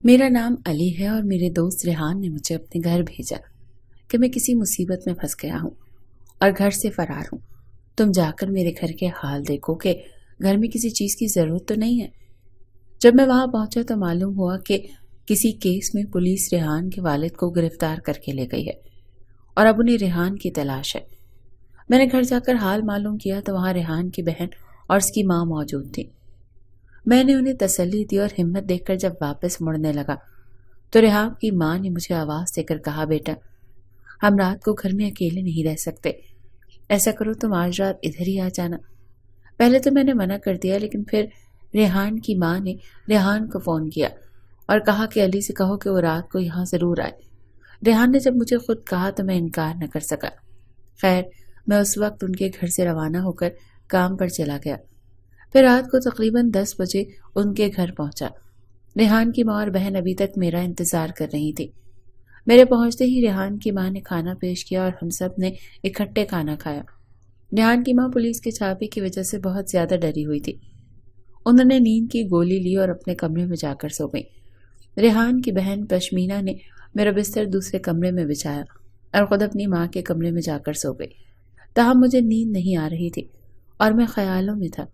میرا نام علی ہے اور میرے دوست ریحان نے مجھے اپنے گھر بھیجا کہ میں کسی مصیبت میں پھنس گیا ہوں اور گھر سے فرار ہوں۔ تم جا کر میرے گھر کے حال دیکھو کہ گھر میں کسی چیز کی ضرورت تو نہیں ہے۔ جب میں وہاں پہنچا تو معلوم ہوا کہ کسی کیس میں پولیس ریحان کے والد کو گرفتار کر کے لے گئی ہے اور اب انہیں ریحان کی تلاش ہے۔ میں نے گھر جا کر حال معلوم کیا تو وہاں ریحان کی بہن اور اس کی ماں موجود تھی۔ میں نے انہیں تسلی دی اور ہمت دیکھ کر جب واپس مڑنے لگا تو ریحان کی ماں نے مجھے آواز دے کر کہا، بیٹا ہم رات کو گھر میں اکیلے نہیں رہ سکتے، ایسا کرو تم آج رات ادھر ہی آ جانا۔ پہلے تو میں نے منع کر دیا، لیکن پھر ریحان کی ماں نے ریحان کو فون کیا اور کہا کہ علی سے کہو کہ وہ رات کو یہاں ضرور آئے۔ ریحان نے جب مجھے خود کہا تو میں انکار نہ کر سکا۔ خیر، میں اس وقت ان کے گھر سے روانہ ہو کر کام پر چلا گیا۔ پھر رات کو تقریباً 10 بجے ان کے گھر پہنچا۔ ریحان کی ماں اور بہن ابھی تک میرا انتظار کر رہی تھی۔ میرے پہنچتے ہی ریحان کی ماں نے کھانا پیش کیا اور ہم سب نے اکٹھے کھانا کھایا۔ ریحان کی ماں پولیس کے چھاپے کی وجہ سے بہت زیادہ ڈری ہوئی تھی۔ انہوں نے نیند کی گولی لی اور اپنے کمرے میں جا کر سو گئی۔ ریحان کی بہن پشمینہ نے میرا بستر دوسرے کمرے میں بچھایا اور خود اپنی ماں کے کمرے میں جا کر سو گئی۔ تاہم مجھے نیند نہیں آ رہی تھی اور میں خیالوں میں تھا۔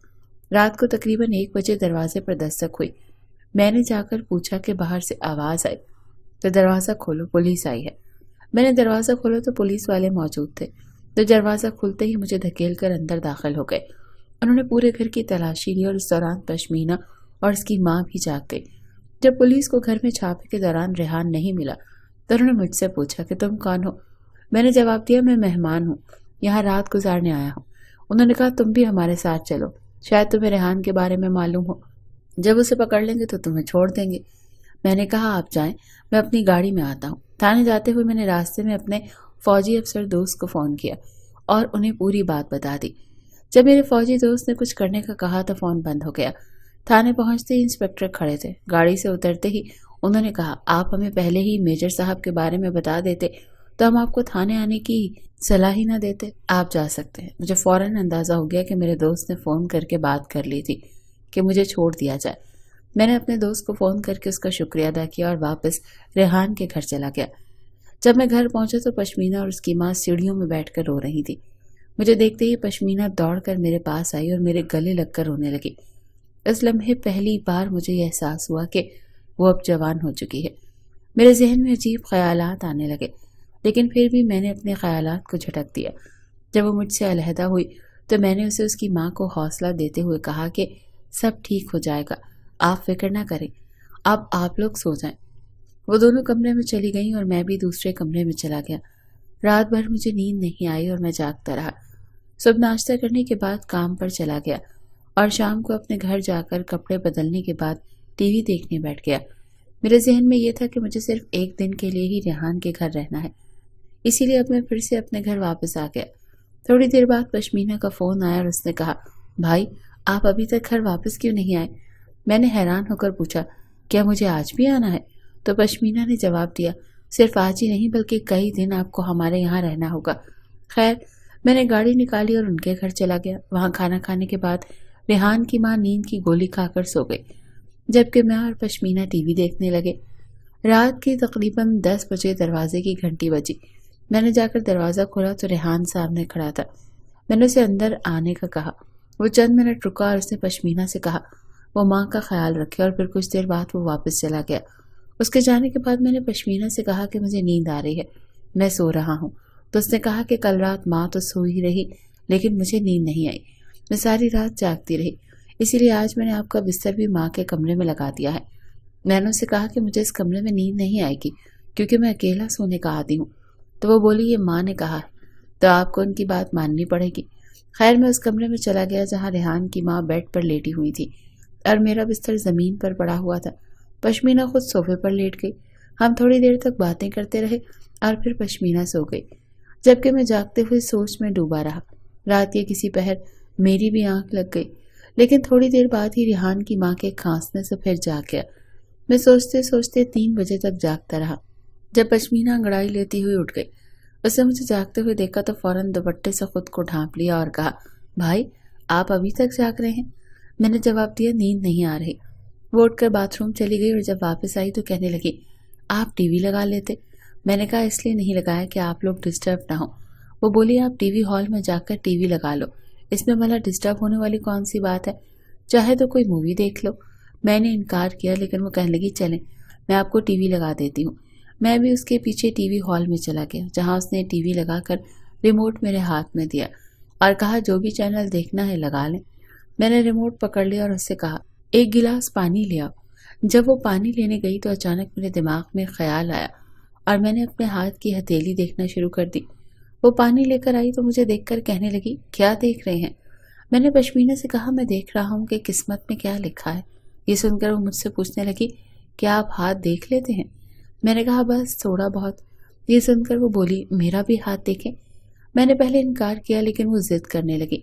رات کو تقریباً 1 بجے دروازے پر دستک ہوئی۔ میں نے جا کر پوچھا کہ باہر سے آواز آئی تو دروازہ کھولو، پولیس آئی ہے۔ میں نے دروازہ کھولا تو پولیس والے موجود تھے، تو دروازہ کھلتے ہی مجھے دھکیل کر اندر داخل ہو گئے۔ انہوں نے پورے گھر کی تلاشی لی اور اس دوران پشمینہ اور اس کی ماں بھی جاگ گئی۔ جب پولیس کو گھر میں چھاپے کے دوران ریحان نہیں ملا تو انہوں نے مجھ سے پوچھا کہ تم کون ہو؟ میں نے جواب دیا، میں مہمان ہوں، یہاں رات گزارنے آیا ہوں۔ انہوں نے کہا تم بھی ہمارے ساتھ چلو، شاید تمہیں ریحان کے بارے میں معلوم ہو، جب اسے پکڑ لیں گے تو تمہیں چھوڑ دیں گے۔ میں نے کہا آپ جائیں، میں اپنی گاڑی میں آتا ہوں۔ تھانے جاتے ہوئے میں نے راستے میں اپنے فوجی افسر دوست کو فون کیا اور انہیں پوری بات بتا دی۔ جب میرے فوجی دوست نے کچھ کرنے کا کہا تو فون بند ہو گیا۔ تھانے پہنچتے ہی انسپکٹر کھڑے تھے۔ گاڑی سے اترتے ہی انہوں نے کہا، آپ ہمیں پہلے ہی میجر صاحب کے بارے میں بتا دیتے تو ہم آپ کو تھانے آنے کی صلاح ہی نہ دیتے، آپ جا سکتے ہیں۔ مجھے فوراً اندازہ ہو گیا کہ میرے دوست نے فون کر کے بات کر لی تھی کہ مجھے چھوڑ دیا جائے۔ میں نے اپنے دوست کو فون کر کے اس کا شکریہ ادا کیا اور واپس ریحان کے گھر چلا گیا۔ جب میں گھر پہنچا تو پشمینہ اور اس کی ماں سیڑھیوں میں بیٹھ کر رو رہی تھی۔ مجھے دیکھتے ہی پشمینہ دوڑ کر میرے پاس آئی اور میرے گلے لگ کر رونے لگی۔ اس لمحے پہلی بار مجھے یہ احساس ہوا کہ وہ اب جوان ہو چکی ہے۔ میرے ذہن میں عجیب خیالات آنے لگے، لیکن پھر بھی میں نے اپنے خیالات کو جھٹک دیا۔ جب وہ مجھ سے علیحدہ ہوئی تو میں نے اسے اس کی ماں کو حوصلہ دیتے ہوئے کہا کہ سب ٹھیک ہو جائے گا، آپ فکر نہ کریں، اب آپ لوگ سو جائیں۔ وہ دونوں کمرے میں چلی گئیں اور میں بھی دوسرے کمرے میں چلا گیا۔ رات بھر مجھے نیند نہیں آئی اور میں جاگتا رہا۔ صبح ناشتہ کرنے کے بعد کام پر چلا گیا اور شام کو اپنے گھر جا کر کپڑے بدلنے کے بعد ٹی وی دیکھنے بیٹھ گیا۔ میرے ذہن میں یہ تھا کہ مجھے صرف 1 دن کے لیے ہی ریحان کے گھر رہنا ہے، اسی لیے اب میں پھر سے اپنے گھر واپس آ گیا۔ تھوڑی دیر بعد پشمینہ کا فون آیا اور اس نے کہا، بھائی آپ ابھی تک گھر واپس کیوں نہیں آئے؟ میں نے حیران ہو کر پوچھا، کیا مجھے آج بھی آنا ہے؟ تو پشمینہ نے جواب دیا، صرف آج ہی نہیں بلکہ کئی دن آپ کو ہمارے یہاں رہنا ہوگا۔ خیر، میں نے گاڑی نکالی اور ان کے گھر چلا گیا۔ وہاں کھانا کھانے کے بعد ریحان کی ماں نیند کی گولی کھا کر سو گئی، جبکہ میں اور پشمینہ ٹی وی دیکھنے لگے۔ رات کی تقریباً 10 بجے دروازے کی گھنٹی بجی۔ میں نے جا کر دروازہ کھولا تو ریحان سامنے کھڑا تھا۔ میں نے اسے اندر آنے کا کہا۔ وہ چند منٹ رکا اور اس نے پشمینہ سے کہا وہ ماں کا خیال رکھے، اور پھر کچھ دیر بعد وہ واپس چلا گیا۔ اس کے جانے کے بعد میں نے پشمینہ سے کہا کہ مجھے نیند آ رہی ہے، میں سو رہا ہوں۔ تو اس نے کہا کہ کل رات ماں تو سو ہی رہی، لیکن مجھے نیند نہیں آئی، میں ساری رات جاگتی رہی، اسی لیے آج میں نے آپ کا بستر بھی ماں کے کمرے میں لگا دیا ہے۔ میں نے اسے کہا کہ مجھے اس کمرے میں نیند نہیں آئے گی کیونکہ میں اکیلا سونے کا عادی ہوں۔ تو وہ بولی یہ ماں نے کہا ہے تو آپ کو ان کی بات ماننی پڑے گی۔ خیر، میں اس کمرے میں چلا گیا جہاں ریحان کی ماں بیڈ پر لیٹی ہوئی تھی اور میرا بستر زمین پر پڑا ہوا تھا۔ پشمینہ خود صوفے پر لیٹ گئی۔ ہم تھوڑی دیر تک باتیں کرتے رہے اور پھر پشمینہ سو گئی، جبکہ میں جاگتے ہوئے سوچ میں ڈوبا رہا۔ رات کے کسی پہر میری بھی آنکھ لگ گئی، لیکن تھوڑی دیر بعد ہی ریحان کی ماں کے کھانسنے سے پھر جاگ گیا۔ میں سوچتے سوچتے 3 بجے تک جاگتا رہا۔ جب پشمینہ انگڑائی لیتی ہوئی اٹھ گئی، اس نے مجھے جاگتے ہوئے دیکھا تو فوراً دوپٹے سے خود کو ڈھانپ لیا اور کہا، بھائی آپ ابھی تک جاگ رہے ہیں؟ میں نے جواب دیا، نیند نہیں آ رہی۔ وہ اٹھ کر باتھ روم چلی گئی اور جب واپس آئی تو کہنے لگی آپ ٹی وی لگا لیتے۔ میں نے کہا اس لیے نہیں لگایا کہ آپ لوگ ڈسٹرب نہ ہوں۔ وہ بولی آپ ٹی وی ہال میں جا کر ٹی وی لگا لو، اس میں بھلا ڈسٹرب ہونے والی کون سی بات ہے، چاہے تو کوئی مووی دیکھ لو۔ میں نے انکار کیا لیکن وہ کہنے لگی چلیں میں آپ کو ٹی وی لگا دیتی ہوں۔ میں بھی اس کے پیچھے ٹی وی ہال میں چلا گیا جہاں اس نے ٹی وی لگا کر ریموٹ میرے ہاتھ میں دیا اور کہا جو بھی چینل دیکھنا ہے لگا لیں۔ میں نے ریموٹ پکڑ لیا اور اس سے کہا ایک گلاس پانی لے آؤ۔ جب وہ پانی لینے گئی تو اچانک میرے دماغ میں خیال آیا اور میں نے اپنے ہاتھ کی ہتھیلی دیکھنا شروع کر دی۔ وہ پانی لے کر آئی تو مجھے دیکھ کر کہنے لگی کیا دیکھ رہے ہیں؟ میں نے پشمینہ سے کہا میں دیکھ رہا ہوں کہ قسمت میں کیا لکھا ہے۔ یہ سن کر وہ مجھ سے پوچھنے لگی کیا آپ ہاتھ دیکھ لیتے ہیں؟ میں نے کہا بس تھوڑا بہت۔ یہ سن کر وہ بولی میرا بھی ہاتھ دیکھیں۔ میں نے پہلے انکار کیا لیکن وہ ضد کرنے لگی۔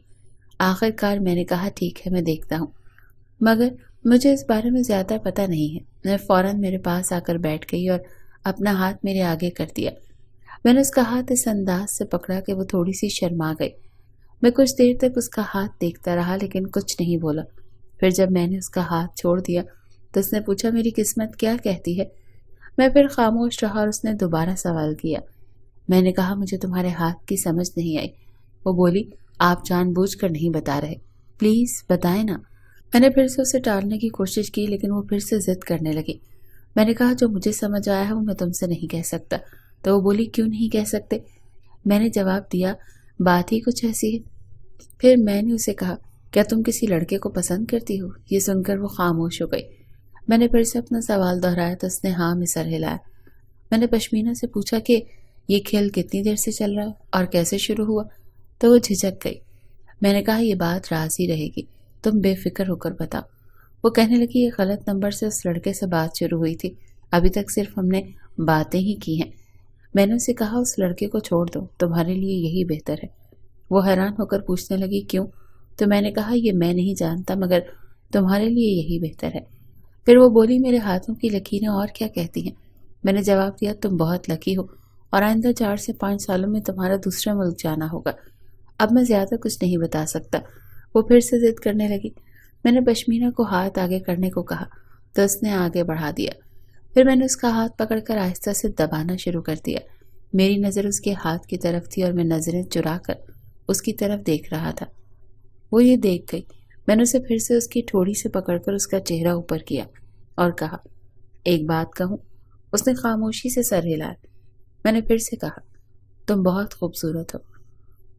آخر کار میں نے کہا ٹھیک ہے میں دیکھتا ہوں، مگر مجھے اس بارے میں زیادہ پتہ نہیں ہے۔ میں فوراً میرے پاس آ کر بیٹھ گئی اور اپنا ہاتھ میرے آگے کر دیا۔ میں نے اس کا ہاتھ اس انداز سے پکڑا کہ وہ تھوڑی سی شرما گئی۔ میں کچھ دیر تک اس کا ہاتھ دیکھتا رہا لیکن کچھ نہیں بولا۔ پھر جب میں نے اس کا ہاتھ چھوڑ دیا تو اس نے پوچھا میری قسمت کیا کہتی ہے؟ میں پھر خاموش رہا اور اس نے دوبارہ سوال کیا۔ میں نے کہا مجھے تمہارے ہاتھ کی سمجھ نہیں آئی۔ وہ بولی آپ جان بوجھ کر نہیں بتا رہے، پلیز بتائیں نا۔ میں نے پھر سے اسے ٹالنے کی کوشش کی لیکن وہ پھر سے ضد کرنے لگی۔ میں نے کہا جو مجھے سمجھ آیا ہے وہ میں تم سے نہیں کہہ سکتا۔ تو وہ بولی کیوں نہیں کہہ سکتے؟ میں نے جواب دیا بات ہی کچھ ایسی ہے۔ پھر میں نے اسے کہا کیا تم کسی لڑکے کو پسند کرتی ہو؟ یہ سن کر وہ خاموش ہو گئی۔ میں نے پھر سے اپنا سوال دہرایا تو اس نے ہاں میں سر ہلایا۔ میں نے پشمینہ سے پوچھا کہ یہ کھیل کتنی دیر سے چل رہا ہے اور کیسے شروع ہوا؟ تو وہ جھجک گئی۔ میں نے کہا یہ بات راز ہی رہے گی، تم بے فکر ہو کر بتاؤ۔ وہ کہنے لگی یہ غلط نمبر سے اس لڑکے سے بات شروع ہوئی تھی، ابھی تک صرف ہم نے باتیں ہی کی ہیں۔ میں نے اسے کہا اس لڑکے کو چھوڑ دو، تمہارے لیے یہی بہتر ہے۔ وہ حیران ہو کر پوچھنے لگی کیوں؟ تو میں نے کہا یہ میں نہیں جانتا مگر تمہارے لیے یہی بہتر ہے۔ پھر وہ بولی میرے ہاتھوں کی لکیریں اور کیا کہتی ہیں؟ میں نے جواب دیا تم بہت لکی ہو اور آئندہ 4 سے 5 سالوں میں تمہارا دوسرے ملک جانا ہوگا۔ اب میں زیادہ کچھ نہیں بتا سکتا۔ وہ پھر سے ضد کرنے لگی۔ میں نے پشمینہ کو ہاتھ آگے کرنے کو کہا تو اس نے آگے بڑھا دیا۔ پھر میں نے اس کا ہاتھ پکڑ کر آہستہ سے دبانا شروع کر دیا۔ میری نظر اس کے ہاتھ کی طرف تھی اور میں نظریں چرا کر اس کی طرف دیکھ رہا تھا۔ وہ یہ دیکھ گئی۔ میں نے اسے پھر سے اس کی ٹھوڑی سے پکڑ کر اس کا چہرہ اوپر کیا اور کہا ایک بات کہوں؟ اس نے خاموشی سے سر ہلایا۔ میں نے پھر سے کہا تم بہت خوبصورت ہو،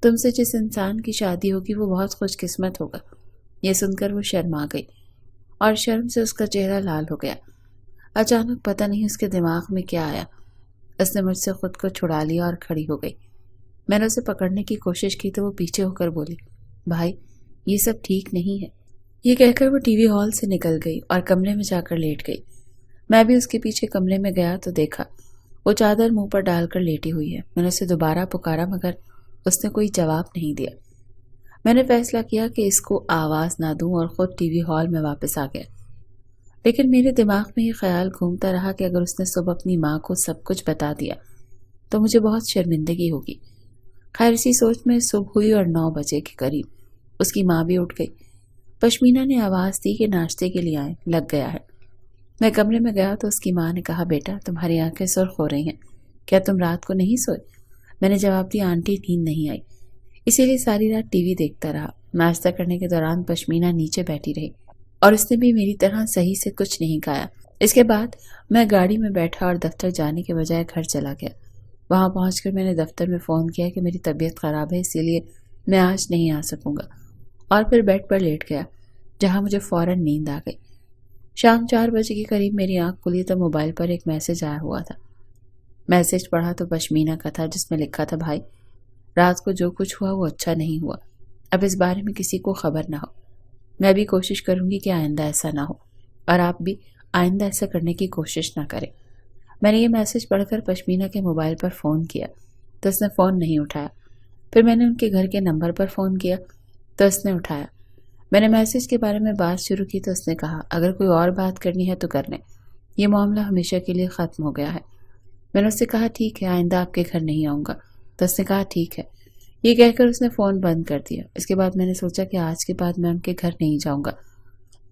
تم سے جس انسان کی شادی ہوگی وہ بہت خوش قسمت ہوگا۔ یہ سن کر وہ شرما گئی اور شرم سے اس کا چہرہ لال ہو گیا۔ اچانک پتہ نہیں اس کے دماغ میں کیا آیا، اس نے مجھ سے خود کو چھڑا لیا اور کھڑی ہو گئی۔ میں نے اسے پکڑنے کی کوشش کی تو وہ پیچھے ہو کر بولی بھائی یہ سب ٹھیک نہیں ہے۔ یہ کہہ کر وہ ٹی وی ہال سے نکل گئی اور کمرے میں جا کر لیٹ گئی۔ میں بھی اس کے پیچھے کمرے میں گیا تو دیکھا وہ چادر منہ پر ڈال کر لیٹی ہوئی ہے۔ میں نے اسے دوبارہ پکارا مگر اس نے کوئی جواب نہیں دیا۔ میں نے فیصلہ کیا کہ اس کو آواز نہ دوں اور خود ٹی وی ہال میں واپس آ گیا۔ لیکن میرے دماغ میں یہ خیال گھومتا رہا کہ اگر اس نے صبح اپنی ماں کو سب کچھ بتا دیا تو مجھے بہت شرمندگی ہوگی۔ خیر اسی سوچ میں صبح ہوئی اور 9 بجے کے قریب اس کی ماں بھی اٹھ گئی۔ پشمینہ نے آواز دی کہ ناشتے کے لیے آئیں، لگ گیا ہے۔ میں کمرے میں گیا تو اس کی ماں نے کہا بیٹا تمہاری آنکھیں سرخ ہو رہی ہیں، کیا تم رات کو نہیں سوئے؟ میں نے جواب دیا آنٹی نیند نہیں آئی، اسی لیے ساری رات ٹی وی دیکھتا رہا۔ ناشتہ کرنے کے دوران پشمینہ نیچے بیٹھی رہی اور اس نے بھی میری طرح صحیح سے کچھ نہیں کھایا۔ اس کے بعد میں گاڑی میں بیٹھا اور دفتر جانے کے بجائے گھر چلا گیا۔ وہاں پہنچ کر میں نے دفتر میں فون کیا کہ میری طبیعت خراب ہے اسی لیے میں آج نہیں آ سکوں گا، اور پھر بیڈ پر لیٹ گیا جہاں مجھے فوراً نیند آ گئی۔ شام 4 بجے کے قریب میری آنکھ کھلی تو موبائل پر ایک میسج آیا ہوا تھا۔ میسج پڑھا تو پشمینہ کا تھا جس میں لکھا تھا بھائی رات کو جو کچھ ہوا وہ اچھا نہیں ہوا، اب اس بارے میں کسی کو خبر نہ ہو۔ میں بھی کوشش کروں گی کہ آئندہ ایسا نہ ہو اور آپ بھی آئندہ ایسا کرنے کی کوشش نہ کریں۔ میں نے یہ میسج پڑھ کر پشمینہ کے موبائل پر فون کیا تو اس نے فون نہیں اٹھایا۔ پھر میں نے ان کے گھر کے نمبر پر فون کیا تو اس نے اٹھایا۔ میں نے میسج کے بارے میں بات شروع کی تو اس نے کہا اگر کوئی اور بات کرنی ہے تو کر لیں، یہ معاملہ ہمیشہ کے لیے ختم ہو گیا ہے۔ میں نے اس سے کہا ٹھیک ہے آئندہ آپ کے گھر نہیں آؤں گا، تو اس نے کہا ٹھیک ہے۔ یہ کہہ کر اس نے فون بند کر دیا۔ اس کے بعد میں نے سوچا کہ آج کے بعد میں ان کے گھر نہیں جاؤں گا۔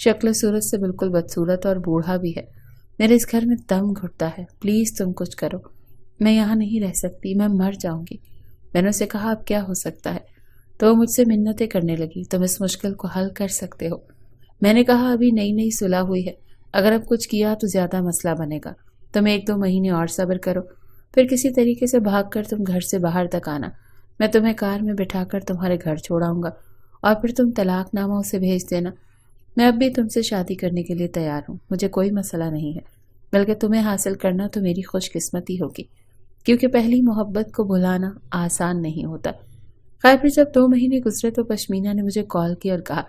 شکل و صورت سے بالکل بدصورت اور بوڑھا بھی ہے. میرے اس گھر میں دم گھٹتا ہے. پلیز تم کچھ کرو. میں یہاں نہیں رہ سکتی. میں مر جاؤں گی. میں نے اسے کہا اب کیا ہو سکتا ہے؟ تو وہ مجھ سے منتیں کرنے لگی. تم اس مشکل کو حل کر سکتے ہو. میں نے کہا ابھی نئی نئی صلح ہوئی ہے. اگر اب کچھ کیا تو زیادہ مسئلہ بنے گا. تم 1-2 مہینے اور صبر کرو. پھر کسی طریقے سے بھاگ کر تم گھر سے باہر تک آنا. میں تمہیں کار میں بٹھا کر تمہارے گھر چھوڑاؤں گا اور پھر تم طلاق نامہ اسے بھیج دینا. میں اب بھی تم سے شادی کرنے کے لیے تیار ہوں. مجھے کوئی مسئلہ نہیں ہے. بلکہ تمہیں حاصل کرنا تو میری خوش قسمتی ہوگی، کیونکہ پہلی محبت کو بھلانا آسان نہیں ہوتا. خیر پھر جب 2 مہینے گزرے تو پشمینہ نے مجھے کال کی اور کہا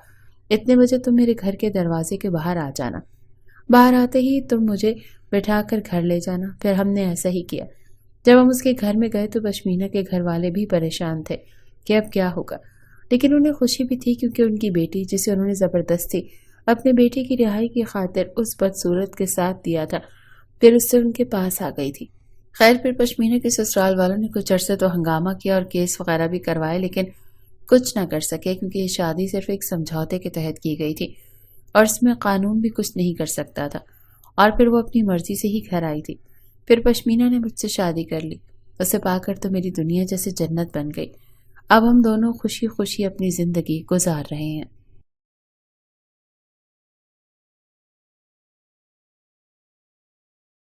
اتنے بجے تم میرے گھر کے دروازے کے باہر آ جانا. باہر آتے ہی تم مجھے بٹھا کر گھر لے جانا. پھر ہم نے ایسا ہی کیا. جب ہم اس کے گھر میں گئے تو پشمینہ کے گھر والے بھی پریشان تھے کہ اب کیا ہوگا، لیکن انہیں خوشی بھی تھی کیونکہ ان کی بیٹی جسے انہوں نے زبردستی اپنے بیٹے کی رہائی کی خاطر اس بدصورت کے ساتھ دیا تھا پھر اس سے ان کے پاس آ گئی تھی. خیر پھر پشمینہ کے سسرال والوں نے کچھ عرصے تو ہنگامہ کیا اور کیس وغیرہ بھی کروائے، لیکن کچھ نہ کر سکے کیونکہ یہ شادی صرف ایک سمجھوتے کے تحت کی گئی تھی اور اس میں قانون بھی کچھ نہیں کر سکتا تھا. اور پھر وہ اپنی مرضی سے ہی گھر آئی تھی. پھر پشمینہ نے مجھ سے شادی کر لی. اسے پا کر تو میری دنیا جیسے جنت بن گئی. اب ہم دونوں خوشی خوشی اپنی زندگی گزار رہے ہیں.